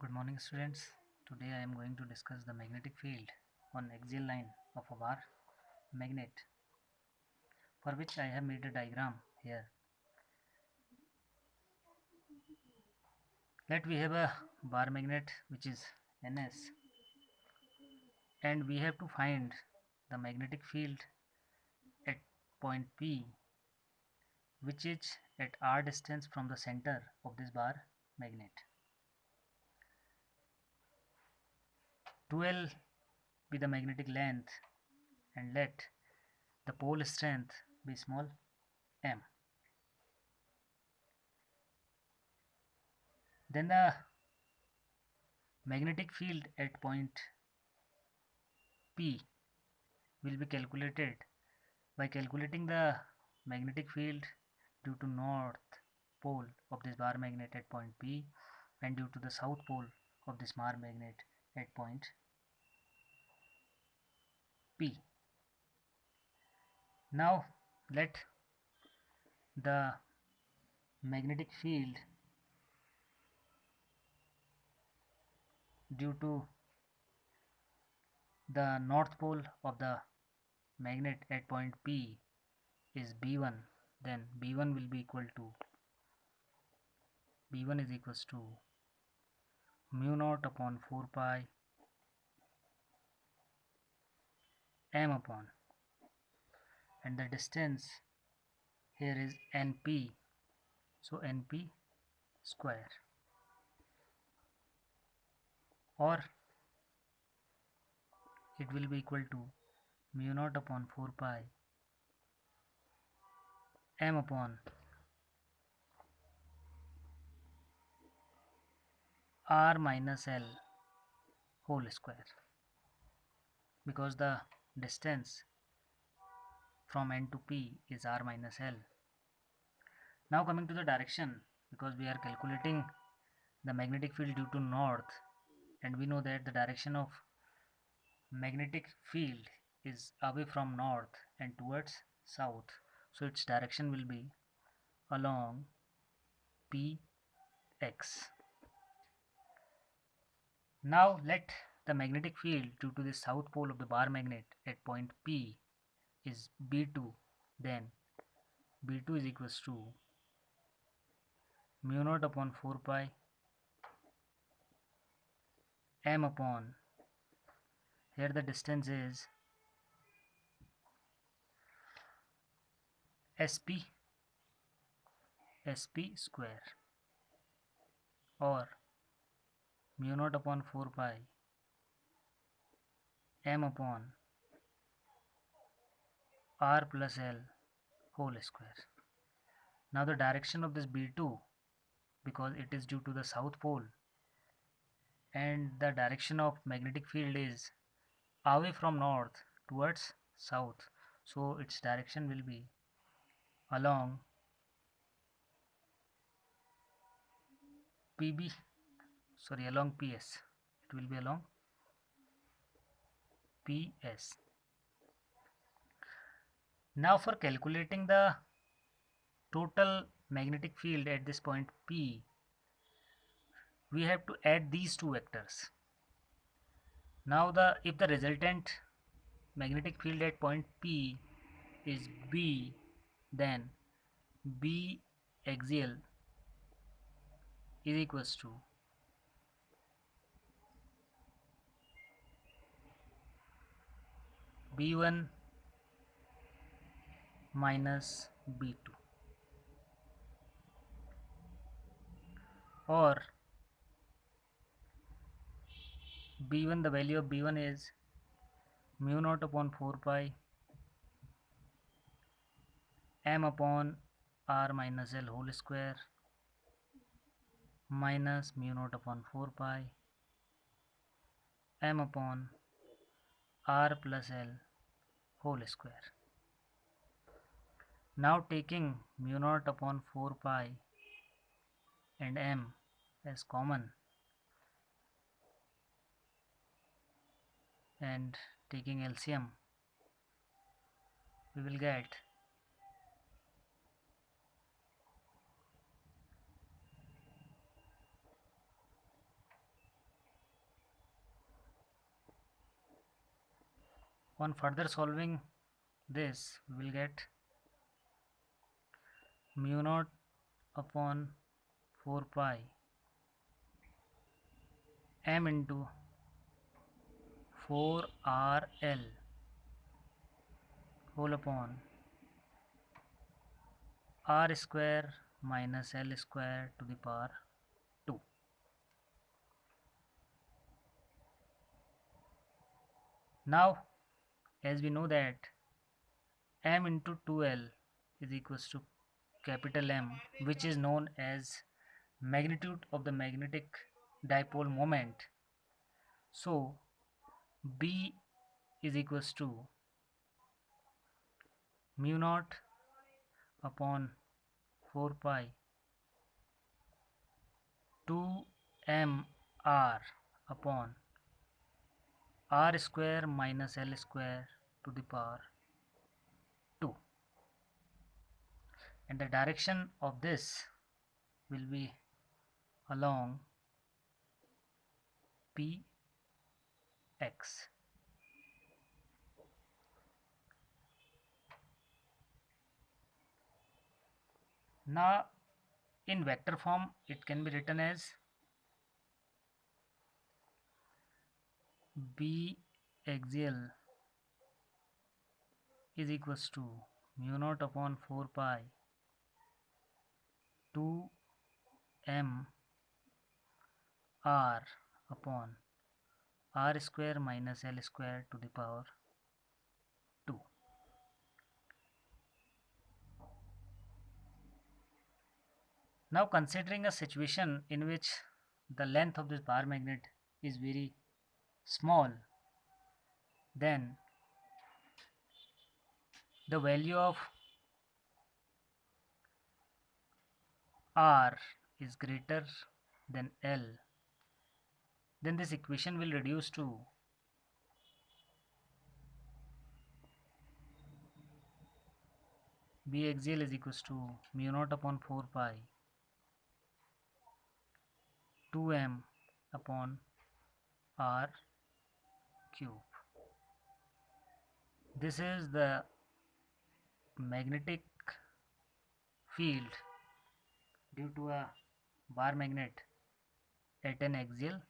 Good morning, students. Today I am going to discuss the magnetic field on axial line of a bar magnet, for which I have made a diagram here. Let we have a bar magnet which is Ns, and we have to find the magnetic field at point P, which is at r distance from the center of this bar magnet. 2L be the magnetic length, and let the pole strength be small m. Then the magnetic field at point P will be calculated by calculating the magnetic field due to north pole of this bar magnet at point P and due to the south pole of this bar magnet at point P. Now let the magnetic field due to the north pole of the magnet at point P is B1, then B1 will be equal to B1 is equals to mu naught upon 4 pi m upon, and the distance here is NP, so NP square, or it will be equal to mu naught upon 4 pi m upon r minus L whole square, because the distance from N to P is r minus L. Now coming to the direction, because we are calculating the magnetic field due to north, and we know that the direction of magnetic field is away from north and towards south, so its direction will be along Px. Now let the magnetic field due to the south pole of the bar magnet at point P is B2, then B2 is equals to mu naught upon 4 pi m upon, here the distance is SP square, or mu naught upon 4 pi m upon r plus L whole square. Now the direction of this B2, because it is due to the south pole and the direction of magnetic field is away from north towards south, so its direction will be along along PS. It will be along PS. Now for calculating the total magnetic field at this point P, we have to add these two vectors. Now if the resultant magnetic field at point P is B, then B axial is equals to B1 minus B2, or B1, the value of B1 is mu naught upon 4 pi m upon r minus L whole square minus mu naught upon 4 pi m upon r plus L whole square. Now taking mu naught upon 4 pi and m as common, and taking LCM, we will get On further solving this, we will get mu naught upon 4 pi m into 4RL whole upon R square minus L square to the power 2. Now, as we know that m into 2L is equals to capital M, which is known as magnitude of the magnetic dipole moment. So B is equals to mu naught upon 4 pi 2mr upon r square minus L square to the power 2, and the direction of this will be along px. Now in vector form it can be written as b axial is equals to mu naught upon 4 pi 2 m r upon r square minus L square to the power 2. Now considering a situation in which the length of this bar magnet is very small, then the value of R is greater than L, then this equation will reduce to B axial is equals to mu naught upon 4 pi 2m upon R cube. This is the magnetic field due to a bar magnet at an axial